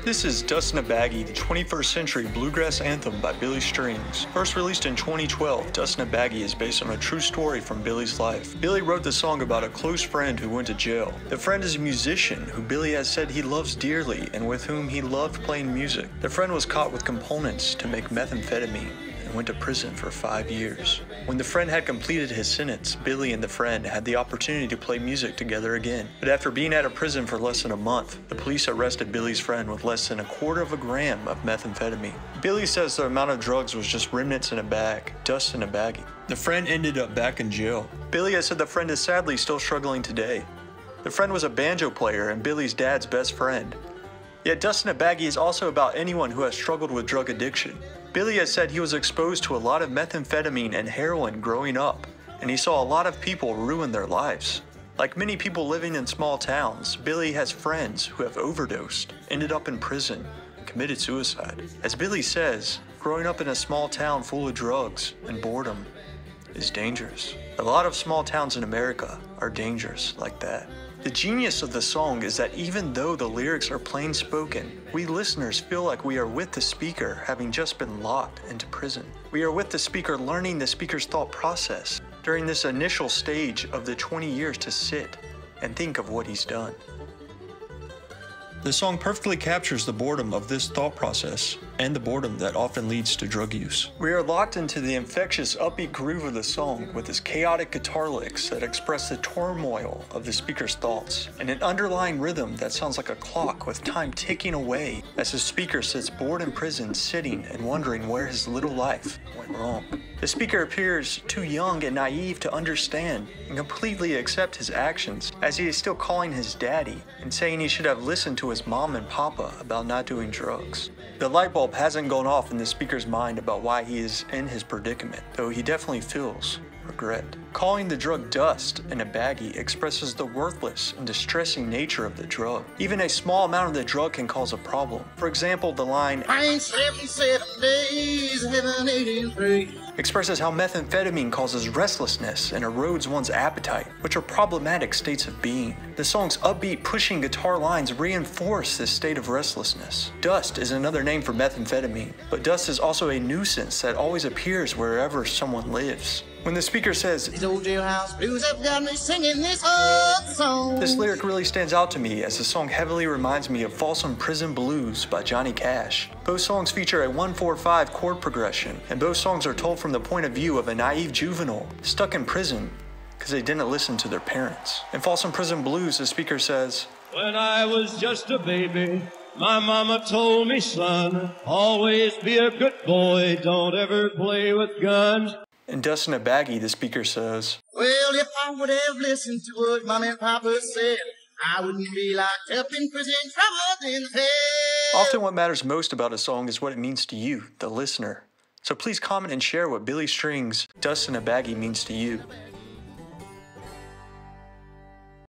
This is Dust in a Baggie, the 21st Century Bluegrass Anthem by Billy Strings. First released in 2012, Dust in a Baggie is based on a true story from Billy's life. Billy wrote the song about a close friend who went to jail. The friend is a musician who Billy has said he loves dearly and with whom he loved playing music. The friend was caught with components to make methamphetamine and went to prison for 5 years. When the friend had completed his sentence, Billy and the friend had the opportunity to play music together again. But after being out of prison for less than a month, the police arrested Billy's friend with less than 1/4 of a gram of methamphetamine. Billy says the amount of drugs was just remnants in a bag, dust in a baggie. The friend ended up back in jail. Billy has said the friend is sadly still struggling today. The friend was a banjo player and Billy's dad's best friend. Yet Dust in a Baggie is also about anyone who has struggled with drug addiction. Billy has said he was exposed to a lot of methamphetamine and heroin growing up, and he saw a lot of people ruin their lives. Like many people living in small towns, Billy has friends who have overdosed, ended up in prison, and committed suicide. As Billy says, growing up in a small town full of drugs and boredom is dangerous. A lot of small towns in America are dangerous like that. The genius of the song is that even though the lyrics are plain spoken, we listeners feel like we are with the speaker having just been locked into prison. We are with the speaker learning the speaker's thought process during this initial stage of the 20 years to sit and think of what he's done. The song perfectly captures the boredom of this thought process and the boredom that often leads to drug use. We are locked into the infectious upbeat groove of the song with its chaotic guitar licks that express the turmoil of the speaker's thoughts and an underlying rhythm that sounds like a clock with time ticking away as the speaker sits bored in prison, sitting and wondering where his little life went wrong. The speaker appears too young and naive to understand and completely accept his actions, as he is still calling his daddy and saying he should have listened to his mom and papa about not doing drugs. The light bulb hasn't gone off in the speaker's mind about why he is in his predicament, though he definitely feels regret. Calling the drug dust in a baggie expresses the worthless and distressing nature of the drug. Even a small amount of the drug can cause a problem. For example, the line, "I ain't slept in 7 days, haven't eaten 3," expresses how methamphetamine causes restlessness and erodes one's appetite, which are problematic states of being. The song's upbeat, pushing guitar lines reinforce this state of restlessness. Dust is another name for methamphetamine, but dust is also a nuisance that always appears wherever someone lives. When the speaker says, "These old jailhouse blues have got me singing this old song," this lyric really stands out to me as the song heavily reminds me of Folsom Prison Blues by Johnny Cash. Both songs feature a 1-4-5 chord progression, and both songs are told from the point of view of a naive juvenile stuck in prison because they didn't listen to their parents. In Folsom Prison Blues, the speaker says, "When I was just a baby, my mama told me, son, always be a good boy, don't ever play with guns." In Dust in a Baggie, the speaker says, "Well, if I would have listened to what Mom and Papa said, I wouldn't be locked up in prison, troubled in hell." Often what matters most about a song is what it means to you, the listener. So please comment and share what Billy Strings' Dust in a Baggie means to you.